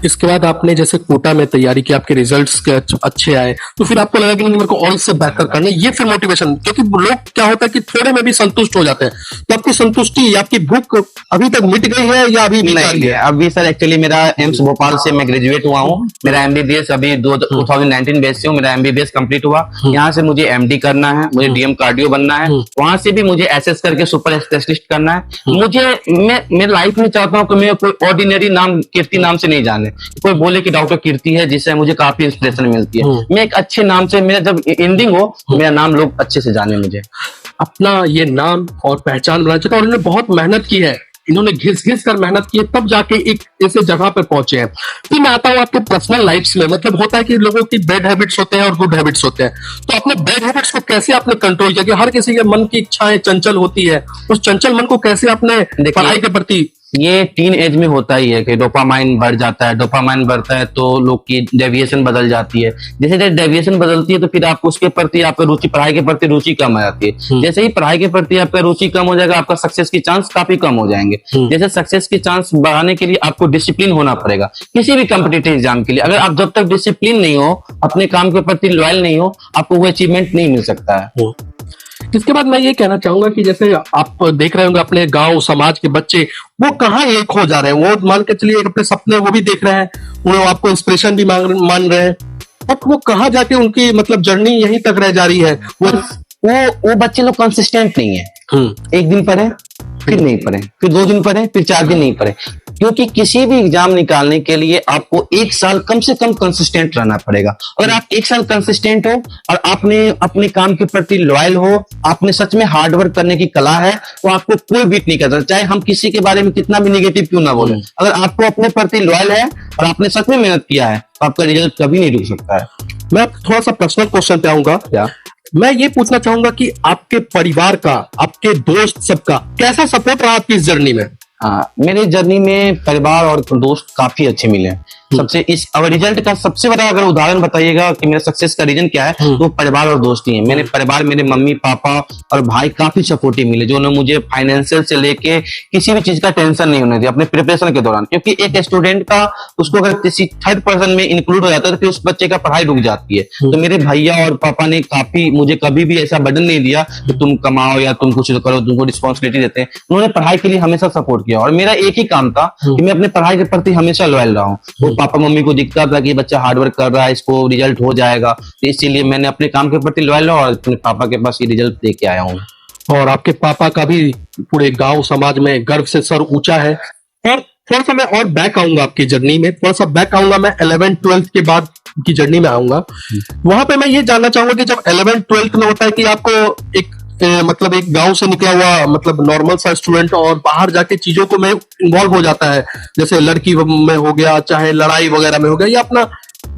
इसके बाद आपने जैसे कोटा में तैयारी की, आपके रिजल्ट्स के अच्छे आए, तो फिर आपको लगा कि नहीं मेरे को और इससे बेहतर करना है, ये फिर मोटिवेशन, क्योंकि लोग क्या होता है कि थोड़े में भी संतुष्ट हो जाते हैं, तो आपकी संतुष्टि, आपकी भूख अभी तक मिट गई है या अभी नहीं है? अभी सर एक्चुअली मेरा एम्स भोपाल से मैं ग्रेजुएट हुआ हूँ, मेरा एमबीबीएस अभी 2019 बेस से हूँ, मेरा एमबीबीएस कंप्लीट हुआ। यहाँ से मुझे एमडी करना है, मुझे डीएम कार्डियो बनना है, वहां से भी मुझे एसएस करके सुपर स्पेशलिस्ट करना है। मुझे मैं लाइफ में चाहता हूँ कि मैं कोई ऑर्डिनरी नाम, कीर्ति नाम से नहीं जाने, कोई बोले कि डॉक्टर कीर्ति है, जिससे मुझे काफी इंस्पिरेशन मिलती है। मैं एक अच्छे नाम से, मेरा जब एंडिंग हो मेरा नाम लोग अच्छे से जाने, मुझे अपना ये नाम और पहचान बनाना चाहिए। और इन्होंने बहुत मेहनत की है, इन्होंने घिस घिस कर मेहनत की है, तब जाके एक ऐसे जगह पे पहुंचे हैं। फिर मैं आता हूँ आपके पर्सनल लाइफ्स में, मतलब होता है कि लोगों की बैड हैबिट्स होते हैं और गुड हैबिट्स होते हैं, तो अपने बैड हैबिट्स को कैसे आपने कंट्रोल किया? कि हर किसी के मन की इच्छाएं चंचल होती है, उस चंचल मन को कैसे आपने पढ़ाई के प्रति? ये टीन एज में होता ही है कि डोपामाइन बढ़ जाता है, डोपामाइन बढ़ता है तो लोग की डेविएशन बदल जाती है। जैसे जैसे डेविएशन बदलती है तो फिर आपको उसके प्रति, आपका रुचि, पढ़ाई के प्रति रुचि कम आ जाती है। जैसे ही पढ़ाई के प्रति आपका रुचि कम हो जाएगा, आपका सक्सेस की चांस काफी कम हो जाएंगे। जैसे सक्सेस की चांस बढ़ाने के लिए आपको डिसिप्लिन होना पड़ेगा किसी भी कॉम्पिटिटिव एग्जाम के लिए। अगर आप जब तक डिसिप्लिन नहीं हो, अपने काम के प्रति लॉयल नहीं हो, आपको वो अचीवमेंट नहीं मिल सकता है। इसके बाद मैं ये कहना चाहूंगा कि जैसे आप देख रहे होंगे अपने गांव समाज के बच्चे, वो कहाँ एक हो जा रहे हैं, वो मान के चलिए अपने सपने वो भी देख रहे हैं, वो आपको इंस्पिरेशन भी मान रहे हैं, बट वो कहाँ जाके उनकी मतलब जर्नी यहीं तक रह जा रही है। वो बच्चे लोग कंसिस्टेंट नहीं है। एक दिन पढ़े, फिर नहीं पढ़े, फिर 2 दिन पढ़े, फिर 4 दिन नहीं पढ़े। क्योंकि किसी भी एग्जाम निकालने के लिए आपको 1 साल कम से कम कंसिस्टेंट रहना पड़ेगा। अगर आप 1 साल कंसिस्टेंट हो और आपने अपने काम के प्रति लॉयल हो, आपने सच में हार्ड वर्क करने की कला है, तो आपको कोई बीट नहीं करता, चाहे हम किसी के बारे में कितना भी निगेटिव क्यों ना बोले। अगर आपको अपने प्रति लॉयल है और आपने सच में मेहनत किया है तो आपका रिजल्ट कभी नहीं रुक सकता है। मैं थोड़ा सा पर्सनल क्वेश्चन पे आऊंगा। क्या मैं ये पूछना चाहूंगा कि आपके परिवार का, आपके दोस्त सबका कैसा सपोर्ट रहा आपकी इस जर्नी में? मेरे जर्नी में परिवार और दोस्त काफी अच्छे मिले। सबसे इस अब रिजल्ट का सबसे बड़ा अगर उदाहरण बताइएगा कि मेरा सक्सेस का रीजन क्या है, तो परिवार और दोस्त ही है। मेरे परिवार, मेरे मम्मी पापा और भाई काफी सपोर्टिव मिले, जो उन्होंने मुझे फाइनेंशियल से लेके किसी भी चीज का टेंशन नहीं होने दिया अपने प्रिपरेशन के दौरान। क्योंकि एक स्टूडेंट का, उसको अगर किसी थर्ड पर्सन में इंक्लूड हो जाता है तो फिर उस बच्चे का पढ़ाई रुक जाती है। तो मेरे भैया और पापा ने काफी मुझे कभी भी ऐसा बर्डन नहीं दिया कि तुम कमाओ या तुम कुछ करो, तुमको रिस्पॉन्सिबिलिटी देते हैं। उन्होंने पढ़ाई के लिए हमेशा सपोर्ट किया और मेरा एक ही काम था कि मैं अपने पढ़ाई के प्रति हमेशा लॉयल रहा हूँ। वो पापा मम्मी को दिखता था कि बच्चा हार्डवर्क कर रहा है, इसको रिजल्ट हो जाएगा, तो इसीलिए मैंने अपने काम के प्रति लॉयल रहा और अपने पापा के पास ये रिजल्ट दे के आया हूँ। और आपके पापा का भी पूरे गांव समाज में गर्व से सर ऊंचा है। और थोड़ा सा मैं और बैक आऊंगा आपकी जर्नी में, थोड़ा सा बैक आऊंगा मैं 11th-12th के बाद की जर्नी में आऊंगा। वहां पे मैं ये जानना चाहूंगा कि जब 11th-12th में होता है कि आपको एक मतलब एक गांव से निकला हुआ मतलब नॉर्मल सा स्टूडेंट और बाहर जाके चीजों को में इन्वॉल्व हो जाता है, जैसे लड़की में हो गया, चाहे लड़ाई वगैरह में हो गया, या अपना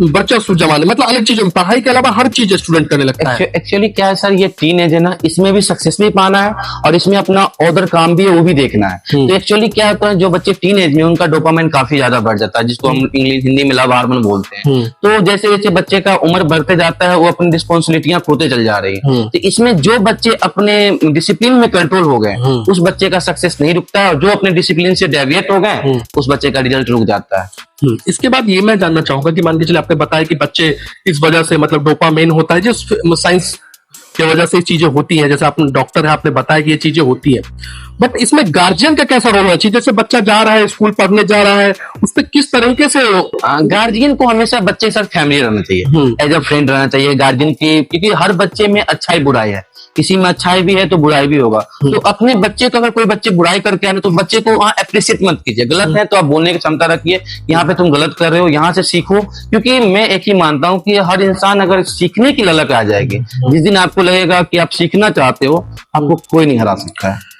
वर्चस्व जमाने, मतलब अलग चीजों में, पढ़ाई के अलावा हर चीज स्टूडेंट करने लगता है। एक्चुअली क्या है सर, ये टीन एज है ना, इसमें भी सक्सेस भी पाना है और इसमें अपना अदर काम भी है वो भी देखना है। तो एक्चुअली क्या होता है, जो बच्चे टीन एज में उनका डोपामाइन काफी ज्यादा बढ़ जाता है, जिसको हम इंग्लिश हिंदी में लव हार्मोन बोलते हैं। तो जैसे जैसे बच्चे का उम्र बढ़ते जाता है वो अपनी रिस्पॉन्सिबिलिटियां खोते चल जा रही है। तो इसमें जो बच्चे अपने डिसिप्लिन में कंट्रोल हो गए उस बच्चे का सक्सेस नहीं रुकता है, और जो अपने डिसिप्लिन से डेविएट हो गए उस बच्चे का रिजल्ट रुक जाता है। इसके बाद ये मैं जानना चाहूंगा कि मान के चलिए आपने बताया कि बच्चे इस वजह से मतलब डोपामाइन होता है, जिस साइंस की वजह से चीजें होती हैं, जैसे आपने डॉक्टर है, आपने बताया कि ये चीजें होती है, बट इसमें गार्जियन का कैसा रोल होना चाहिए? जैसे बच्चा जा रहा है, स्कूल पढ़ने जा रहा है, उस पर किस तरीके से? गार्जियन को हमेशा बच्चे के साथ फैमिली रहना चाहिए, एज अ फ्रेंड रहना चाहिए गार्जियन की, क्योंकि हर बच्चे में अच्छाई बुराई है, किसी में अच्छाई भी है तो बुराई भी होगा। तो अपने बच्चे को, अगर कोई बच्चे बुराई करके आ रहे तो बच्चे को वहां अप्रिशिएट मत कीजिए। गलत है तो आप बोलने की क्षमता रखिए, यहाँ पे तुम गलत कर रहे हो, यहाँ से सीखो। क्योंकि मैं एक ही मानता हूँ कि हर इंसान अगर सीखने की ललक आ जाएगी, जिस दिन आपको लगेगा कि आप सीखना चाहते हो, आपको कोई नहीं हरा सकता है।